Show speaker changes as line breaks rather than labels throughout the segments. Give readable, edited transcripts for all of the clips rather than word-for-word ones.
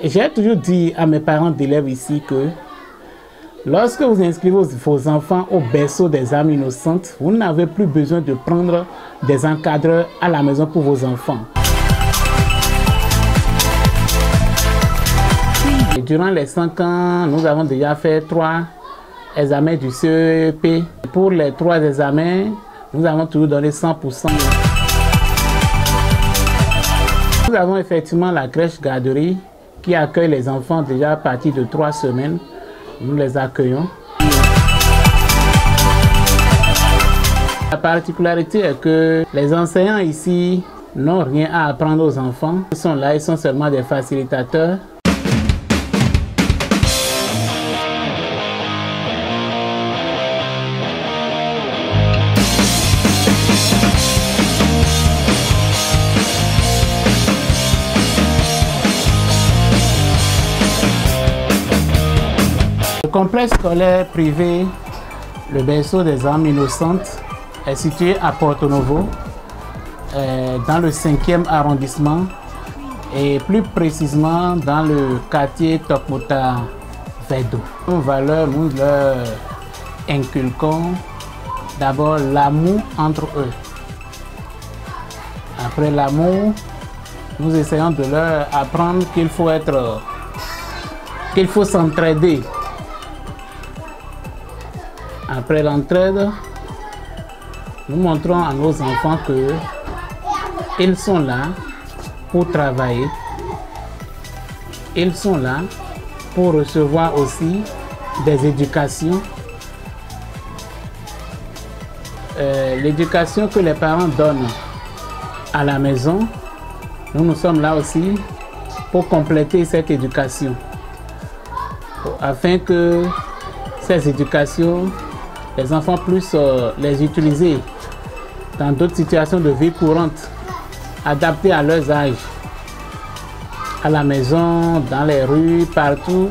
J'ai toujours dit à mes parents d'élèves ici que lorsque vous inscrivez vos enfants au berceau des âmes innocentes, vous n'avez plus besoin de prendre des encadreurs à la maison pour vos enfants. Et durant les 5 ans, nous avons déjà fait 3 examens du CEP. Pour les 3 examens, nous avons toujours donné 100%. Nous avons effectivement la crèche garderie qui accueille les enfants déjà à partir de 3 semaines. Nous les accueillons. La particularité est que les enseignants ici n'ont rien à apprendre aux enfants. Ils sont là, ils sont seulement des facilitateurs. Le complexe scolaire privé, le berceau des âmes innocentes, est situé à Porto Novo, dans le 5e arrondissement et plus précisément dans le quartier Tokmota Vedo. Nos valeurs, nous leur inculquons d'abord l'amour entre eux. Après l'amour, nous essayons de leur apprendre qu'il faut s'entraider. Après l'entraide, nous montrons à nos enfants qu'ils sont là pour travailler. Ils sont là pour recevoir aussi des éducations. L'éducation que les parents donnent à la maison, nous sommes là aussi pour compléter cette éducation. Afin que ces éducations, les enfants puissent les utiliser dans d'autres situations de vie courante, adaptées à leurs âges. À la maison, dans les rues, partout,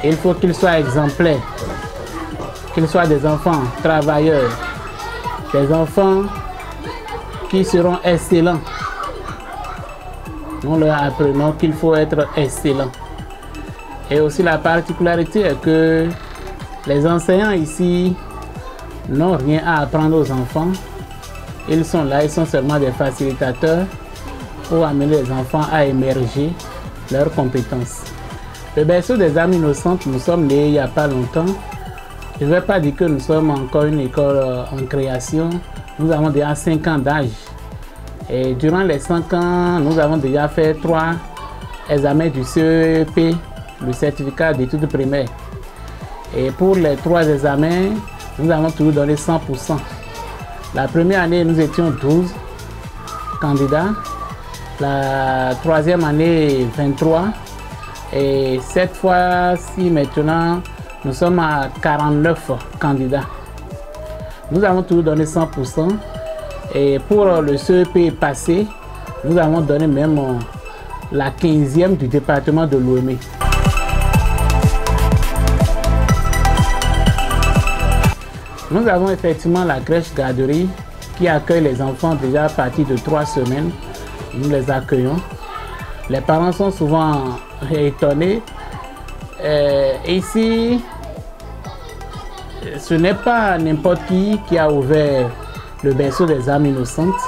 il faut qu'ils soient exemplaires, qu'ils soient des enfants travailleurs, des enfants qui seront excellents. Nous leur apprenons qu'il faut être excellent. Et aussi la particularité est que les enseignants ici n'ont rien à apprendre aux enfants. Ils sont là, ils sont seulement des facilitateurs pour amener les enfants à émerger leurs compétences. Le berceau des âmes innocentes, nous sommes nés il n'y a pas longtemps. Je ne vais pas dire que nous sommes encore une école en création. Nous avons déjà 5 ans d'âge. Et durant les 5 ans, nous avons déjà fait 3 examens du CEP, le certificat d'études primaires. Et pour les 3 examens, nous avons toujours donné 100%. La première année, nous étions 12 candidats. La 3e année, 23. Et cette fois-ci, maintenant, nous sommes à 49 candidats. Nous avons toujours donné 100%. Et pour le CEP passé, nous avons donné même la 15e du département de Lomé. Nous avons effectivement la crèche garderie qui accueille les enfants déjà à partir de 3 semaines. Nous les accueillons. Les parents sont souvent étonnés. Ici, ce n'est pas n'importe qui a ouvert le berceau des âmes innocentes.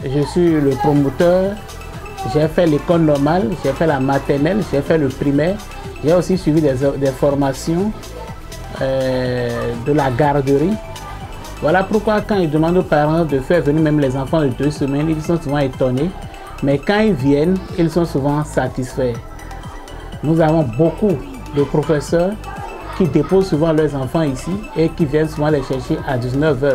Je suis le promoteur. J'ai fait l'école normale, j'ai fait la maternelle, j'ai fait le primaire. J'ai aussi suivi des formations de la garderie. Voilà pourquoi quand ils demandent aux parents de faire venir même les enfants de 2 semaines, ils sont souvent étonnés. Mais quand ils viennent, ils sont souvent satisfaits. Nous avons beaucoup de professeurs qui déposent souvent leurs enfants ici et qui viennent souvent les chercher à 19 h.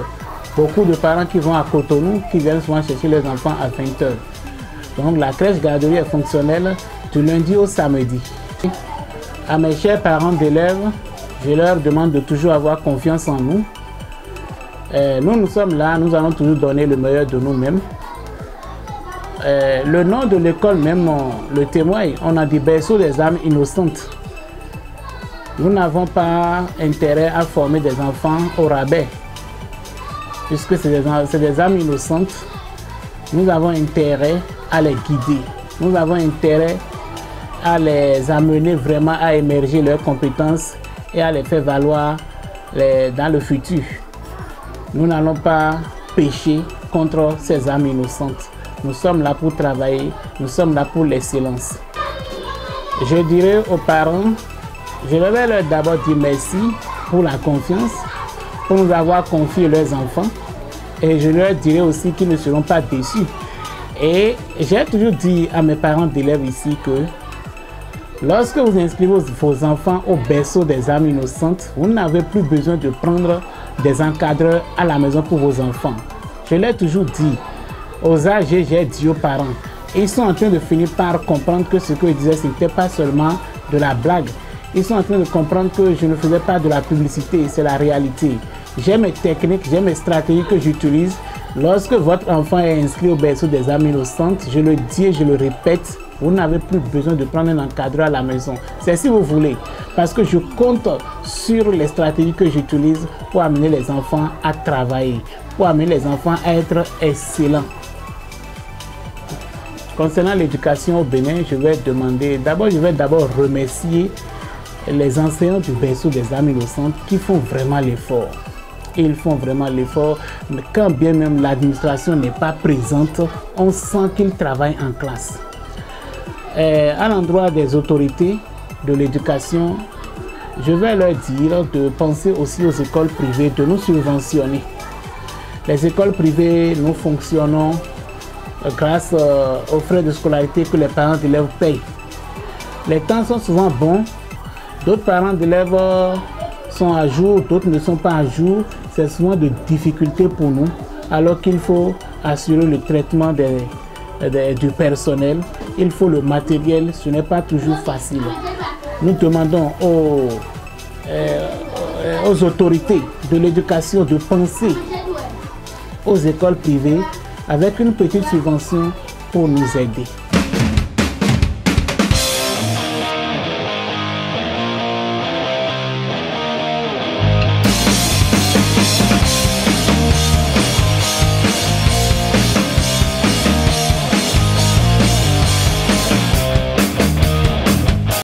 Beaucoup de parents qui vont à Cotonou, qui viennent souvent chercher leurs enfants à 20 h. Donc la crèche garderie est fonctionnelle du lundi au samedi. À mes chers parents d'élèves, je leur demande de toujours avoir confiance en nous. Nous sommes là, nous allons toujours donner le meilleur de nous-mêmes. Le nom de l'école même le témoigne. On a dit berceau des âmes innocentes. Nous n'avons pas intérêt à former des enfants au rabais, puisque c'est des âmes innocentes. Nous avons intérêt à les guider. Nous avons intérêt à les amener vraiment à émerger leurs compétences et à les faire valoir dans le futur. Nous n'allons pas pécher contre ces âmes innocentes. Nous sommes là pour travailler, nous sommes là pour l'excellence. Je dirais aux parents, je vais leur d'abord dire merci pour la confiance, pour nous avoir confié leurs enfants. Et je leur dirai aussi qu'ils ne seront pas déçus. Et j'ai toujours dit à mes parents d'élèves ici que lorsque vous inscrivez vos enfants au berceau des âmes innocentes, vous n'avez plus besoin de prendre des encadreurs à la maison pour vos enfants. Je l'ai toujours dit aux âgés, j'ai dit aux parents. Ils sont en train de finir par comprendre que ce que je disais, ce n'était pas seulement de la blague. Ils sont en train de comprendre que je ne faisais pas de la publicité, c'est la réalité. J'ai mes techniques, j'ai mes stratégies que j'utilise. Lorsque votre enfant est inscrit au berceau des âmes innocentes, je le dis et je le répète, vous n'avez plus besoin de prendre un encadreur à la maison. C'est si vous voulez, parce que je compte sur les stratégies que j'utilise pour amener les enfants à travailler, pour amener les enfants à être excellents. Concernant l'éducation au Bénin, je vais d'abord remercier les enseignants du berceau des âmes innocentes qui font vraiment l'effort. Ils font vraiment l'effort, mais quand bien même l'administration n'est pas présente, on sent qu'ils travaillent en classe. À l'endroit des autorités de l'éducation, je vais leur dire de penser aussi aux écoles privées, de nous subventionner. Les écoles privées, nous fonctionnons grâce aux frais de scolarité que les parents d'élèves payent. Les temps sont souvent bons, d'autres parents d'élèves sont à jour, d'autres ne sont pas à jour. C'est souvent de difficultés pour nous, alors qu'il faut assurer le traitement du personnel, il faut le matériel, ce n'est pas toujours facile. Nous demandons aux autorités de l'éducation de penser aux écoles privées avec une petite subvention pour nous aider.